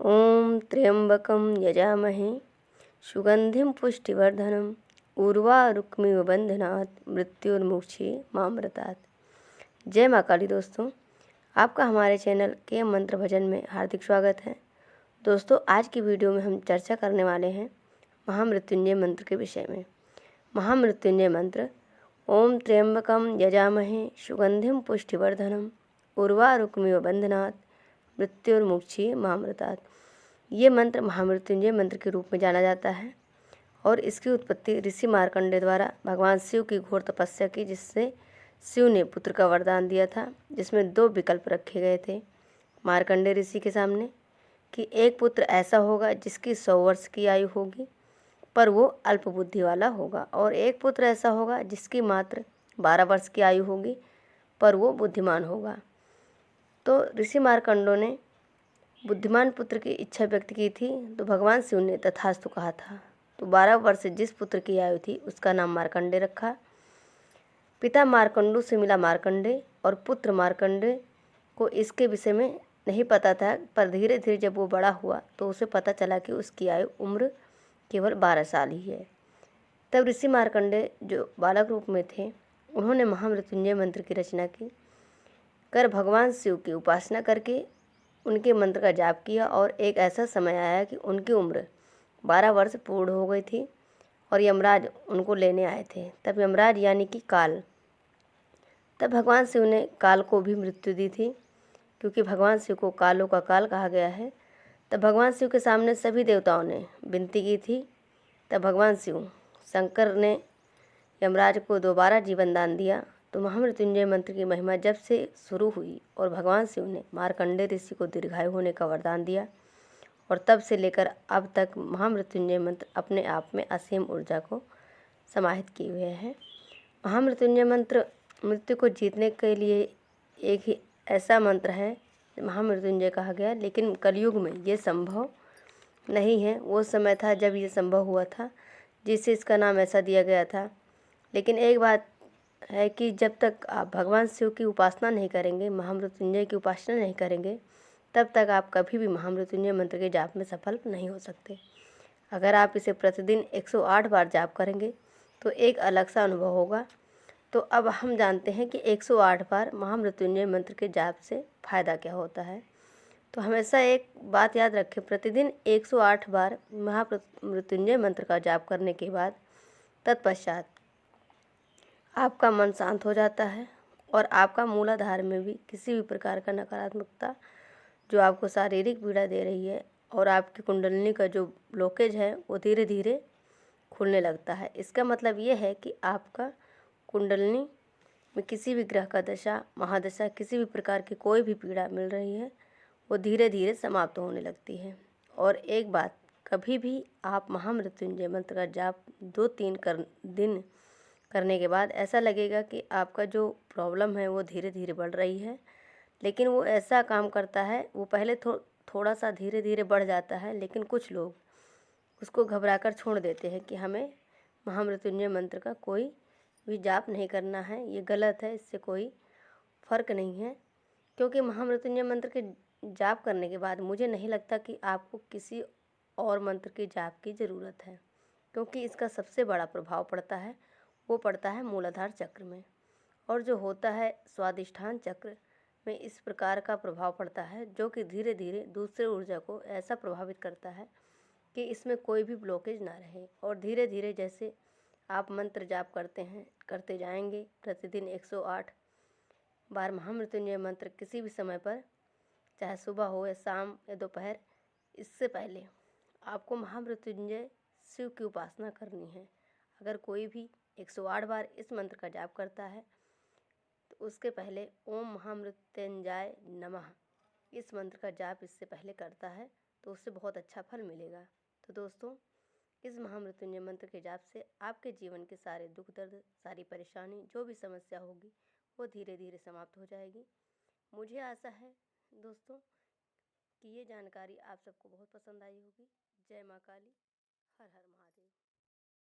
ओम त्र्यंबकं यजामहे सुगंधिं पुष्टिवर्धनम् उर्वारुकमिव बंधनात् मृत्युर्मुक्षीय मामृतात्। जय माँ काली। दोस्तों, आपका हमारे चैनल के मंत्र भजन में हार्दिक स्वागत है। दोस्तों, आज की वीडियो में हम चर्चा करने वाले हैं महामृत्युंजय मंत्र के विषय में। महामृत्युंजय मंत्र ओम त्र्यंबकं यजामहे सुगंधिं पुष्टिवर्धनम् उर्वारुकमिव बंधनात् मृत्युर्मुक्षीय मामृतात्। ये मंत्र महामृत्युंजय मंत्र के रूप में जाना जाता है और इसकी उत्पत्ति ऋषि मार्कंडेय द्वारा भगवान शिव की घोर तपस्या की, जिससे शिव ने पुत्र का वरदान दिया था, जिसमें 2 विकल्प रखे गए थे मार्कंडेय ऋषि के सामने कि एक पुत्र ऐसा होगा जिसकी 100 वर्ष की आयु होगी पर वो अल्प बुद्धि वाला होगा, और एक पुत्र ऐसा होगा जिसकी मात्र 12 वर्ष की आयु होगी पर वो बुद्धिमान होगा। तो ऋषि मार्कंडेय ने बुद्धिमान पुत्र की इच्छा व्यक्त की थी, तो भगवान शिव ने तथास्तु कहा था। तो 12 वर्ष जिस पुत्र की आयु थी उसका नाम मार्कंडेय रखा। पिता मार्कंडू से मिला मार्कंडेय और पुत्र मार्कंडेय को इसके विषय में नहीं पता था, पर धीरे धीरे जब वो बड़ा हुआ तो उसे पता चला कि उसकी उम्र केवल 12 साल ही है। तब ऋषि मार्कंडेय जो बालक रूप में थे, उन्होंने महामृत्युंजय मंत्र की रचना की कर भगवान शिव की उपासना करके उनके मंत्र का जाप किया, और एक ऐसा समय आया कि उनकी उम्र 12 वर्ष पूर्ण हो गई थी और यमराज उनको लेने आए थे। तब यमराज यानी कि काल, तब भगवान शिव ने काल को भी मृत्यु दी थी, क्योंकि भगवान शिव को कालों का काल कहा गया है। तब भगवान शिव के सामने सभी देवताओं ने विनती की थी। तब भगवान शिव शंकर ने यमराज को दोबारा जीवन दान दिया। तो महामृत्युंजय मंत्र की महिमा जब से शुरू हुई और भगवान शिव ने मार्कंडेय ऋषि को दीर्घायु होने का वरदान दिया, और तब से लेकर अब तक महामृत्युंजय मंत्र अपने आप में असीम ऊर्जा को समाहित किए हुए है। महामृत्युंजय मंत्र मृत्यु को जीतने के लिए एक ही ऐसा मंत्र है महामृत्युंजय कहा गया, लेकिन कलयुग में ये संभव नहीं है। वो समय था जब ये संभव हुआ था, जिससे इसका नाम ऐसा दिया गया था। लेकिन एक बात है कि जब तक आप भगवान शिव की उपासना नहीं करेंगे, महामृत्युंजय की उपासना नहीं करेंगे, तब तक आप कभी भी महामृत्युंजय मंत्र के जाप में सफल नहीं हो सकते। अगर आप इसे प्रतिदिन 108 बार जाप करेंगे तो एक अलग सा अनुभव होगा। तो अब हम जानते हैं कि 108 बार महामृत्युंजय मंत्र के जाप से फ़ायदा क्या होता है। तो हमेशा एक बात याद रखें, प्रतिदिन 108 बार महामृत्युंजय मंत्र का जाप करने के बाद तत्पश्चात आपका मन शांत हो जाता है और आपका मूलाधार में भी किसी भी प्रकार का नकारात्मकता जो आपको शारीरिक पीड़ा दे रही है और आपकी कुंडलिनी का जो ब्लॉकेज है वो धीरे धीरे खुलने लगता है। इसका मतलब ये है कि आपका कुंडलिनी में किसी भी ग्रह का दशा, महादशा, किसी भी प्रकार की कोई भी पीड़ा मिल रही है वो धीरे धीरे समाप्त होने लगती है। और एक बात, कभी भी आप महामृत्युंजय मंत्र का जाप 2-3 दिन करने के बाद ऐसा लगेगा कि आपका जो प्रॉब्लम है वो धीरे धीरे बढ़ रही है, लेकिन वो ऐसा काम करता है, वो पहले थोड़ा सा धीरे धीरे बढ़ जाता है, लेकिन कुछ लोग उसको घबराकर छोड़ देते हैं कि हमें महामृत्युंजय मंत्र का कोई भी जाप नहीं करना है, ये गलत है, इससे कोई फ़र्क नहीं है। क्योंकि महामृत्युंजय मंत्र के जाप करने के बाद मुझे नहीं लगता कि आपको किसी और मंत्र के जाप की ज़रूरत है, क्योंकि इसका सबसे बड़ा प्रभाव पड़ता है वो पड़ता है मूलाधार चक्र में, और जो होता है स्वादिष्ठान चक्र में इस प्रकार का प्रभाव पड़ता है, जो कि धीरे धीरे दूसरे ऊर्जा को ऐसा प्रभावित करता है कि इसमें कोई भी ब्लॉकेज ना रहे। और धीरे धीरे जैसे आप मंत्र जाप करते जाएंगे, प्रतिदिन 108 बार महामृत्युंजय मंत्र किसी भी समय पर, चाहे सुबह हो या शाम या दोपहर, इससे पहले आपको महामृत्युंजय शिव की उपासना करनी है। अगर कोई भी 108 बार इस मंत्र का जाप करता है तो उसके पहले ओम महामृत्युंजय नमः इस मंत्र का जाप इससे पहले करता है तो उससे बहुत अच्छा फल मिलेगा। तो दोस्तों, इस महामृत्युंजय मंत्र के जाप से आपके जीवन के सारे दुख दर्द, सारी परेशानी, जो भी समस्या होगी वो धीरे धीरे समाप्त हो जाएगी। मुझे आशा है दोस्तों कि ये जानकारी आप सबको बहुत पसंद आई होगी। जय माँ काली, हर हर महादेव।